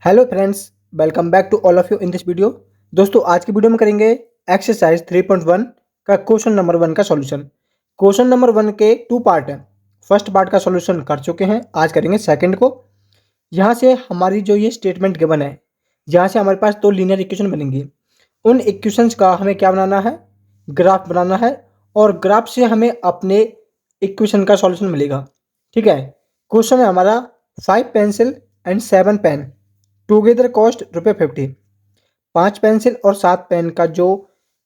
Hello friends, welcome back to all of you in this video. दोस्तों, आज की video में करेंगे एक्सरसाइज 3.1 का क्वेश्चन नंबर 1 का सॉल्यूशन। क्वेश्चन नंबर 1 के 2 पार्ट हैं। फर्स्ट पार्ट का सॉल्यूशन कर चुके हैं, आज करेंगे सेकंड को। यहाँ से हमारी जो ये स्टेटमेंट गिवन है, यहाँ से हमारे पास 2 लीनियर इक्वेशन बनेंगी। उन इक्वेशंस का हमें क्या बनाना है, ग्राफ बनाना है, और ग्राफ से हमें अपने इक्वेशन का सॉल्यूशन मिलेगा। ठीक है। क्वेश्चन है हमारा 5 pencil and 7 pen together cost ₹50। 5 pencil और 7 पेन का जो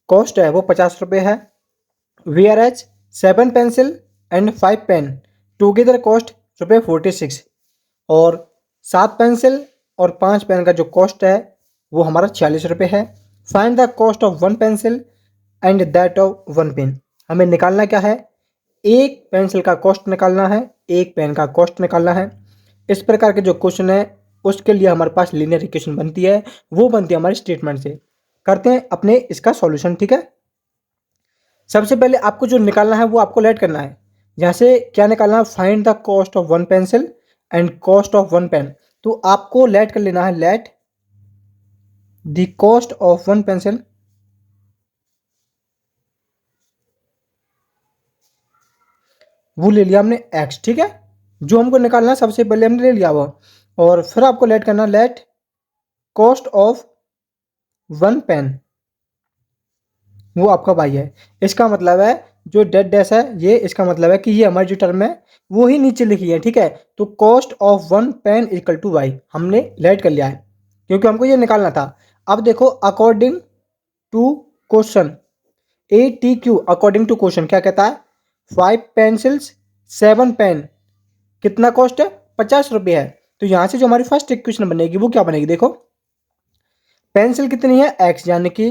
कॉस्ट है वो ₹50 है। वी आर एच 7 pencil and 5 pen together cost ₹46, और 7 पेंसिल और 5 पेन का जो कॉस्ट है वो हमारा ₹46 है। Find the cost of 1 pencil and that of 1 pen. हमें निकालना क्या है, एक पेंसिल का कॉस्ट निकालना है, एक पेन का कॉस्ट निकालना है। इस प्रकार के जो क्वेश्चन है उसके लिए हमारे पास लीनियर इक्वेशन बनती है, वो बनती है हमारे स्टेटमेंट से। करते हैं अपने इसका सॉल्यूशन। ठीक है। सबसे पहले आपको जो निकालना है वो आपको लेट करना है। यहाँ से क्या निकालना है, find the cost of 1 pencil and cost of 1 pen. तो आपको लेट कर लेना है, let the cost of 1 pencil वो ले लिया हमने x। ठीक है। जो हमको निकालना है सबसे पहले हमने ले लिया वो, और फिर आपको लेट करना लेट कॉस्ट ऑफ 1 पेन, वो आपका y है। इसका मतलब है जो डेड डैश है ये, इसका मतलब है कि ये हमारी जो टर्म है वो ही नीचे लिखी है। ठीक है। तो cost of 1 pen equal to y हमने लेट कर लिया है, क्योंकि हमको ये निकालना था। अब देखो, according to question ATQ, according to question क्या कहता है, 5 पेंसिल्स 7 पेन कितना कॉस्ट है, ₹50 है। तो यहां से जो हमारी फर्स्ट इक्वेशन बनेगी वो क्या बनेगी, देखो पेंसिल कितनी है x, यानी कि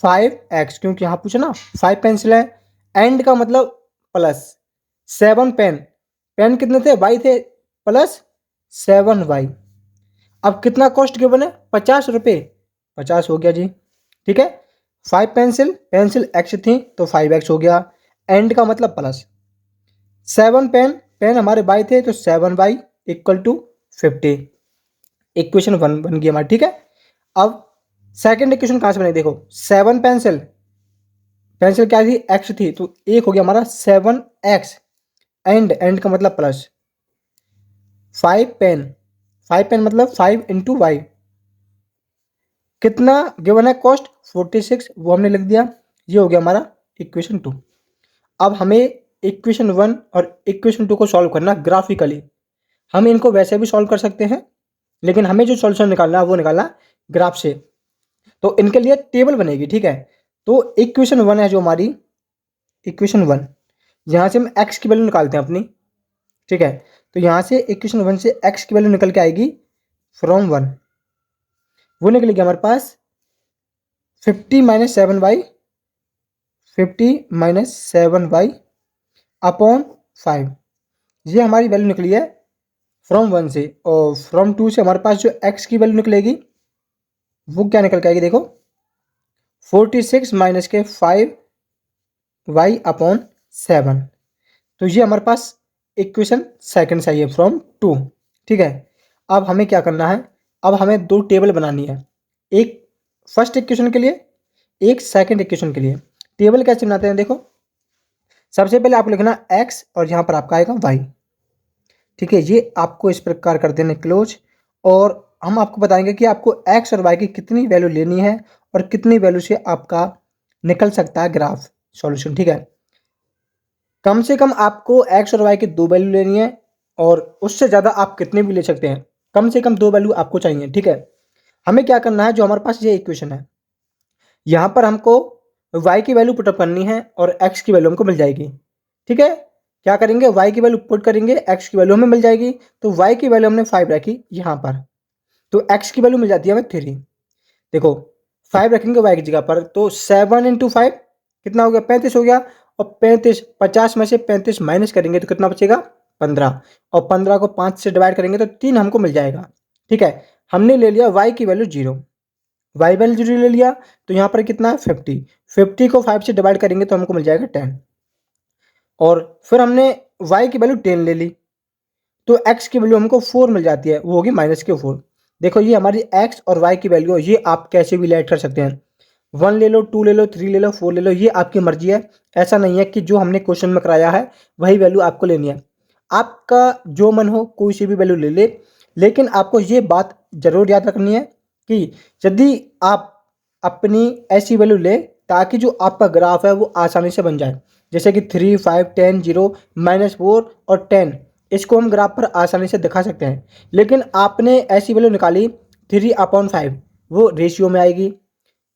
5x, क्योंकि यहां पूछा ना 5 पेंसिल है, एंड का मतलब प्लस 7 पेन, पेन कितने थे, y थे, प्लस 7y। अब कितना कॉस्ट गिवन है, ₹50, 50 हो गया जी। ठीक है। 5 पेंसिल, पेंसिल x थी तो 5x हो गया, एंड का मतलब प्लस 7 पेन, पेन हमारे y थे तो 7y इक्वल टू 50। इक्वेशन 1 बन गई हमारी। ठीक है। अब सेकंड इक्वेशन कहां से बनेगी, देखो 7 पेंसिल, पेंसिल क्या थी, x थी, तो एक हो गया हमारा 7x, एंड का मतलब प्लस 5 पेन, 5 पेन मतलब 5 इंटू वाई, कितना गिवन है कॉस्ट 46, वो हमने लिख दिया। ये हो गया हमारा इक्वेशन 2। अब हमें इक्वेशन 1 और इक्वेशन 2 को सॉल्व करना ग्राफिकली। हम इनको वैसे भी सॉल्व कर सकते हैं, लेकिन हमें जो सॉल्यूशन निकालना है वो निकालना ग्राफ से। तो इनके लिए टेबल बनेगी। ठीक है। तो इक्वेशन 1 है जो हमारी इक्वेशन 1, यहाँ से हम x की वैल्यू निकालते हैं अपनी। ठीक है। तो यहाँ से इक्वेशन 1 से x की वैल्यू निकल के आएगी फ्रॉम 1, वो निकलेगी हमारे पास 50 minus 7y, 50 minus 7y upon 5। ये हमारी वैल्यू निकली है फ्रॉम 1 से, और फ्रॉम 2 से हमारे पास जो x की वैल्यू निकलेगी वो क्या निकल के आएगी, देखो 46 माइनस के 5y अपॉन 7। तो ये हमारे पास इक्वेशन सेकंड से आई है फ्रॉम 2। ठीक है। अब हमें क्या करना है, अब हमें 2 टेबल बनानी है, एक फर्स्ट इक्वेशन के लिए, एक सेकंड इक्वेशन के लिए। टेबल कैसे बनाते हैं, देखो सबसे पहले आपको लिखना x और यहाँ पर आपका आएगा y। ठीक है। ये आपको इस प्रकार कर देने क्लोज, और हम आपको बताएंगे कि आपको x और y की कितनी वैल्यू लेनी है और कितनी वैल्यू से आपका निकल सकता है ग्राफ सॉल्यूशन। ठीक है। कम से कम आपको x और y की 2 वैल्यू लेनी है, और उससे ज़्यादा आप कितने भी ले सकते हैं, कम से कम 2 वैल्यू आपको चाहिए। ठीक है। हमें क्या करना है, जो हमारे पास ये इक्वेशन है यहाँ पर हमको y की वैल्यू पुटअप करनी है और x की वैल्यू हमको मिल जाएगी। ठीक है। क्या करेंगे, y की वैल्यू पुट करेंगे, x की वैल्यू हमें मिल जाएगी। तो y की वैल्यू हमने 5 रखी यहाँ पर, तो x की वैल्यू मिल जाती है हमें 3। देखो 5 रखेंगे y की जगह पर, तो 7 इंटू 5 कितना हो गया, 35 हो गया। और 35, 50 में से 35 माइनस करेंगे तो कितना बचेगा, 15, और 15 को 5 से डिवाइड करेंगे तो 3 हमको मिल जाएगा। ठीक है। हमने ले लिया y की वैल्यू 0, y वैल्यू 0 ले लिया, तो यहाँ पर कितना है 50, 50 को 5 से डिवाइड करेंगे तो हमको मिल जाएगा 10, और फिर हमने y की वैल्यू 10 ले ली, तो x की वैल्यू हमको 4 मिल जाती है, वो होगी -4। देखो ये हमारी एक्स और वाई की वैल्यू है, ये आप कैसे भी ऐड कर सकते हैं। 1 ले लो, 2 ले लो, 3 ले लो, 4 ले लो, ये आपकी मर्जी है। ऐसा नहीं है कि जो हमने क्वेश्चन में कराया है वही वैल्यू आपको लेनी है। आपका जो मन हो कोई सी भी वैल्यू ले ले, लेकिन आपको ये बात जरूर याद रखनी है कि यदि आप अपनी ऐसी वैल्यू ले ताकि जो आपका ग्राफ है वो आसानी से बन जाए। जैसे कि 3, 5, 10, 0, -4 और 10, इसको हम ग्राफ पर आसानी से दिखा सकते हैं। लेकिन आपने ऐसी वैल्यू निकाली 3/5, वो रेशियो में आएगी।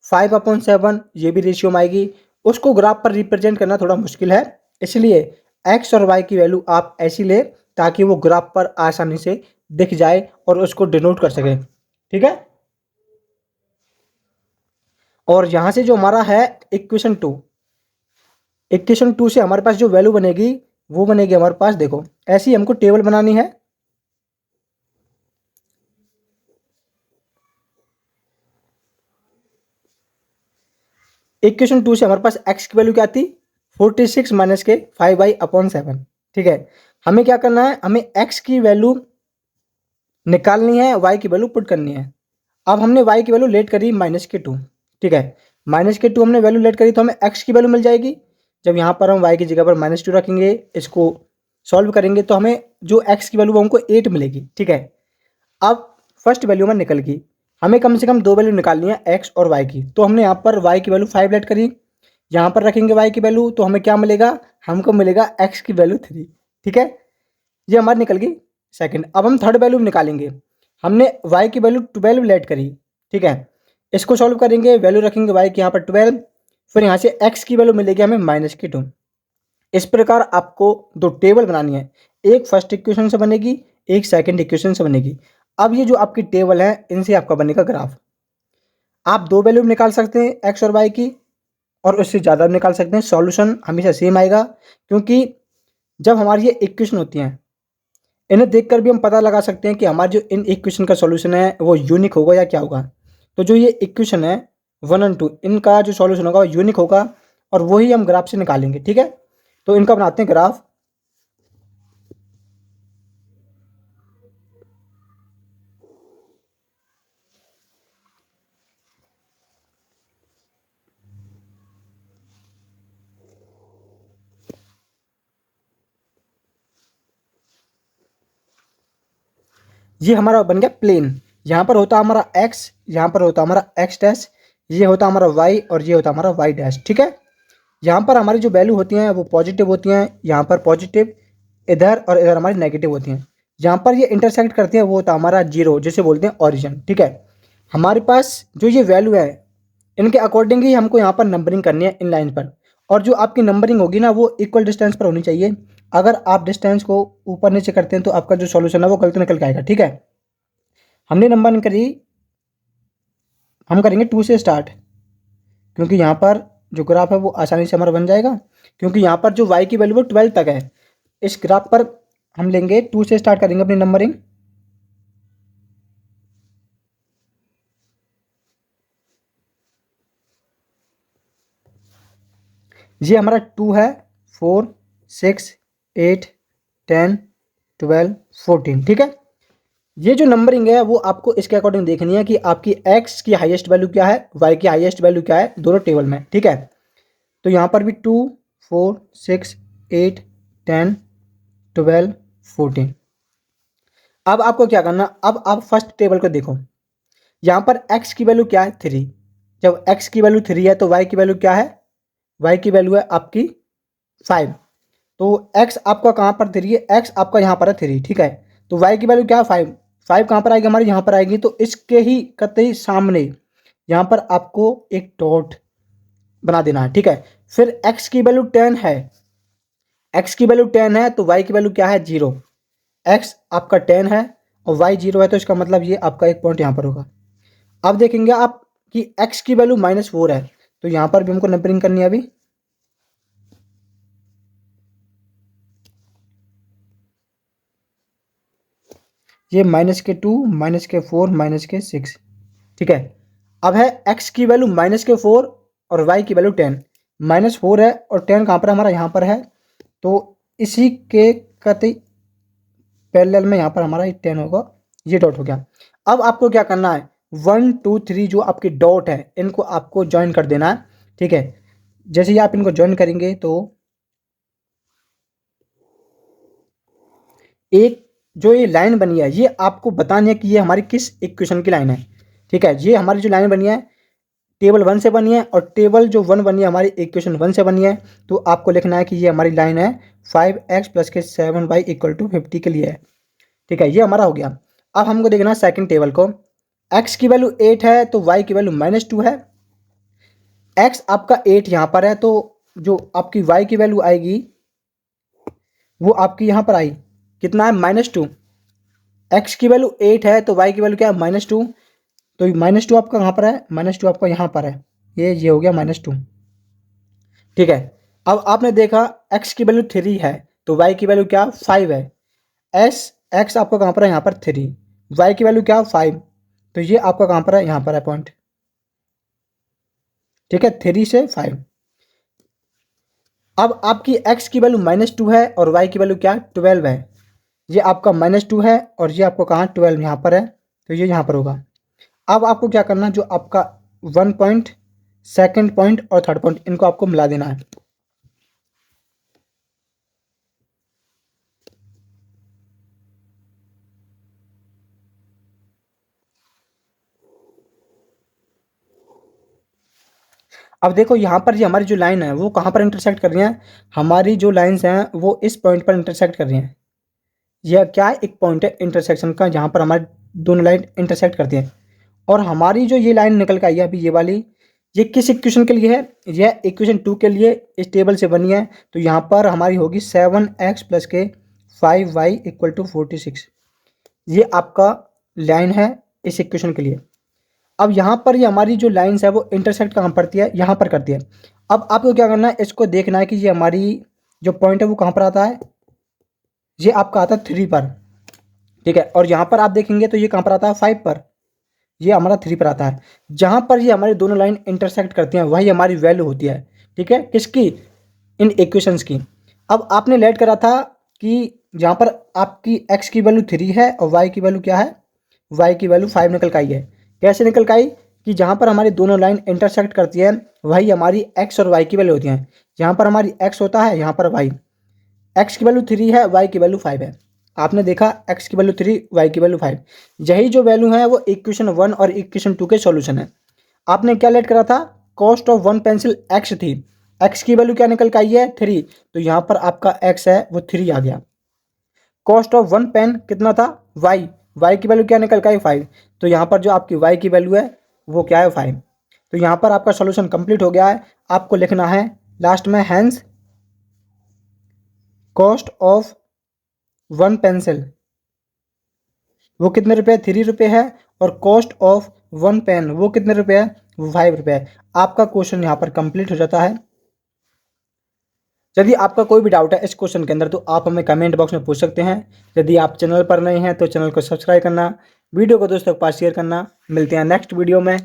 5/7 ये भी रेशियो में आएगी। उसको ग्राफ पर रिप्रेजेंट करना थोड़ा मुश्किल है, इसलिए एक्स और वाई की वैल्यू आप ऐसी ले ताकि वो ग्राफ पर आसानी से दिख जाए और उसको डिनोट कर सके। ठीक है। और यहां से जो हमारा है इक्वेशन 2, इक्वेशन 2 से हमारे पास जो वैल्यू बनेगी वो बनेगी हमारे पास, देखो ऐसी हमको टेबल बनानी है। इक्वेशन 2 से हमारे पास x की वैल्यू क्या थी, 46 माइनस के 5/7। ठीक है। हमें क्या करना है, हमें x की वैल्यू निकालनी है, y की वैल्यू पुट करनी है। अब हमने y की वैल्यू लेट करी -2। ठीक है। -2 हमने वैल्यू लेट करी तो हमें x की वैल्यू मिल जाएगी। जब यहाँ पर हम y की जगह पर -2 रखेंगे, इसको सॉल्व करेंगे तो हमें जो x की वैल्यू वो हमको 8 मिलेगी। ठीक है। अब फर्स्ट वैल्यू में निकल गई, हमें कम से कम दो वैल्यू निकालनी है x और y की। तो हमने यहाँ पर y की वैल्यू 5 लेट करी, यहाँ पर रखेंगे y की वैल्यू तो हमें क्या मिलेगा, हमको मिलेगा x की वैल्यू 3। ठीक है। ये हमारी निकल गई सेकंड। अब हम थर्ड वैल्यू निकालेंगे। हमने y की वैल्यू 12 लेट करी। ठीक है। इसको सॉल्व करेंगे, वैल्यू रखेंगे y की यहाँ पर 12, फिर यहाँ से x की वैल्यू मिलेगी हमें -2। इस प्रकार आपको दो टेबल बनानी है, एक फर्स्ट इक्वेशन से बनेगी, एक सेकंड इक्वेशन से बनेगी। अब ये जो आपकी टेबल है इनसे आपका बनेगा ग्राफ। आप दो वैल्यू निकाल सकते हैं एक्स और वाई की, और उससे ज़्यादा भी निकाल सकते हैं। सॉल्यूशन हमेशा सेम आएगा, क्योंकि जब हमारी ये इक्वेशन होती हैं इन्हें देखकर भी हम पता लगा सकते हैं कि हमारे जो इन इक्वेशन का सॉल्यूशन है वो यूनिक होगा या क्या होगा। तो जो ये इक्वेशन है 1 और 2, इनका जो सॉल्यूशन होगा वो यूनिक होगा, और वही हम ग्राफ से निकालेंगे। ठीक है। तो इनका बनाते हैं ग्राफ। ये हमारा बन गया प्लेन। यहाँ पर होता हमारा एक्स, यहाँ पर होता हमारा एक्स डैश, ये होता हमारा वाई और ये होता हमारा वाई डैश। ठीक है। यहाँ पर हमारी जो वैल्यू होती हैं वो पॉजिटिव होती हैं, यहाँ पर पॉजिटिव, इधर और इधर हमारी नेगेटिव होती हैं। यहाँ पर ये इंटरसेक्ट करते हैं वो होता है हमारा जीरो, जिसे बोलते हैं ओरिजिन। ठीक है। हमारे पास जो ये वैल्यू है इनके अकॉर्डिंग ही हमको यहाँ पर नंबरिंग करनी है इन लाइन पर, और जो आपकी नंबरिंग होगी ना वो इक्वल डिस्टेंस पर होनी चाहिए। अगर आप डिस्टेंस को ऊपर नीचे करते हैं तो आपका जो सॉल्यूशन है वो गलत निकल के आएगा। ठीक है। हमने नंबरिंग करी, हम करेंगे 2 से स्टार्ट, क्योंकि यहाँ पर जो ग्राफ है वो आसानी से हमारा बन जाएगा, क्योंकि यहाँ पर जो y की वैल्यू वो 12 तक है। इस ग्राफ पर हम लेंगे 2 से स्टार्ट करेंगे अपनी नंबरिंग। ये हमारा 2 है, 4, 6, 8, 10, 12, 14। ठीक है। ये जो नंबरिंग है वो आपको इसके अकॉर्डिंग देखनी है कि आपकी x की हाईएस्ट वैल्यू क्या है, y की हाईएस्ट वैल्यू क्या है दोनों टेबल में। ठीक है। तो यहाँ पर भी 2, 4, 6, 8, 10, 12, 14। अब आपको क्या करना, अब आप फर्स्ट टेबल को देखो। यहाँ पर x की वैल्यू क्या है, 3। जब x की वैल्यू 3 है तो y की वैल्यू क्या है, y की वैल्यू है आपकी 5। तो x आपका कहाँ पर 3 है, x आपका यहाँ पर है 3। ठीक है। तो y की वैल्यू क्या है, 5। 5 कहाँ पर आएगी हमारी, यहाँ पर आएगी। तो इसके ही कतई सामने यहाँ पर आपको एक डॉट बना देना है। ठीक है। फिर x की वैल्यू 10 है, x की वैल्यू 10 है तो y की वैल्यू क्या है, 0। x आपका 10 है और y 0 है, तो इसका मतलब ये आपका एक पॉइंट यहाँ पर होगा। अब देखेंगे आप कि x की वैल्यू -4 है, तो यहाँ पर भी हमको नंबरिंग करनी है अभी। ये -2, -4, -6। ठीक है। अब है x की वैल्यू -4 और y की वैल्यू 10। -4 है और 10 कहाँ पर हमारा, यहाँ पर है। तो इसी के कतई पैरेलल में यहाँ पर हमारा 10 होगा, ये डॉट हो गया। अब आपको क्या करना है, 1 2 3 जो आपके डॉट है इनको आपको ज्वाइन कर देना है। ठीक है, जैसे ही आप इनको ज्वाइन करेंगे तो एक जो ये लाइन बनी है ये आपको बतानी है कि ये हमारी किस इक्वेशन की लाइन है। ठीक है, ये हमारी जो लाइन बनी है टेबल 1 से बनी है और टेबल जो 1 बनी है हमारी इक्वेशन 1 से बनी है। तो आपको लिखना है कि ये हमारी लाइन है 5x प्लस के 7y इक्वल टू 50 के लिए है। ठीक है, ये हमारा हो गया। अब हमको देखना है सेकंड टेबल को, x की वैल्यू 8 है तो y की वैल्यू -2 है। x आपका 8 यहाँ पर है तो जो आपकी y की वैल्यू आएगी वो आपकी यहाँ पर आई कितना है -2। x की वैल्यू 8 है तो y की वैल्यू क्या है -2। तो -2 आपका कहाँ पर है, -2 आपका यहाँ पर है, ये हो गया -2। ठीक है, अब आपने देखा x की वैल्यू 3 है तो y की वैल्यू क्या 5 है। x आपका कहाँ पर है, यहाँ पर 3, y की वैल्यू क्या 5, तो ये आपका कहाँ पर है, यहाँ पर है पॉइंट। ठीक है, 3 से 5। अब आपकी x की वैल्यू -2 है और y की वैल्यू क्या 12 है। ये आपका -2 है और ये आपको कहाँ 12 यहाँ पर है, तो ये यहाँ पर होगा। अब आपको क्या करना, जो आपका 1 पॉइंट, सेकंड पॉइंट और थर्ड पॉइंट इनको आपको मिला देना है। अब देखो यहाँ पर ये हमारी जो लाइन है वो कहाँ पर इंटरसेक्ट कर रही है, हमारी जो लाइंस हैं वो इस पॉइंट पर इंटरसेक्ट कर रही हैं। यह क्या है, एक पॉइंट है इंटरसेक्शन का जहाँ पर हमारी दोनों लाइन इंटरसेक्ट करती हैं। और हमारी जो ये लाइन निकल के आई है अभी ये वाली, ये किस इक्वेशन के लिए है, यह इक्वेशन 2 के लिए इस टेबल से बनी है। तो यहाँ पर हमारी होगी 7x प्लस के 5y इक्वल टू 46। ये आपका लाइन है इस इक्वेशन के लिए। अब यहाँ पर ये हमारी जो लाइंस है वो इंटरसेक्ट कहाँ पड़ती है, यहाँ पर करती है। अब आपको क्या करना है, इसको देखना है कि ये हमारी जो पॉइंट है वो कहाँ पर आता है, ये आपका आता है 3 पर। ठीक है, और यहाँ पर आप देखेंगे तो ये कहाँ पर आता है 5 पर, ये हमारा 3 पर आता है। जहाँ पर ये हमारी दोनों लाइन इंटरसेक्ट करती हैं वही हमारी वैल्यू होती है। ठीक है, किसकी, इन इक्वेशंस की। अब आपने लेट करा था कि जहाँ पर आपकी x की वैल्यू 3 है और y की वैल्यू क्या है, y की वैल्यू 5 निकल के आई है। कैसे निकल के आई, कि जहाँ पर हमारी दोनों लाइन इंटरसेक्ट करती है वही हमारी x और y की वैल्यू होती हैं। जहाँ पर हमारी x होता है यहाँ पर y, x की वैल्यू 3 है, y की वैल्यू 5 है। आपने देखा x की वैल्यू 3, y की वैल्यू 5, यही जो वैल्यू है वो इक्वेशन 1 और इक्वेशन 2 के सॉल्यूशन है। आपने क्या लेट करा था, कॉस्ट ऑफ 1 पेंसिल x थी, x की वैल्यू क्या निकल के आई है 3, तो यहाँ पर आपका x है वो 3 आ गया। कॉस्ट ऑफ 1 पेन कितना था y की वैल्यू क्या निकल के आई 5, तो यहाँ पर जो आपकी y की वैल्यू है वो क्या है 5। तो यहाँ पर आपका सॉल्यूशन कंप्लीट हो गया है। आपको लिखना है लास्ट में हैंस कॉस्ट ऑफ 1 पेंसिल वो कितने रुपए, 3 रुपये है, और कॉस्ट ऑफ 1 पेन वो कितने रुपए है, वो 5 रुपये है। आपका क्वेश्चन यहाँ पर कंप्लीट हो जाता है। यदि आपका कोई भी डाउट है इस क्वेश्चन के अंदर तो आप हमें कमेंट बॉक्स में पूछ सकते हैं। यदि आप चैनल पर नए हैं तो चैनल को सब्सक्राइब करना, वीडियो को दोस्तों के पास शेयर करना। मिलते हैं नेक्स्ट वीडियो में।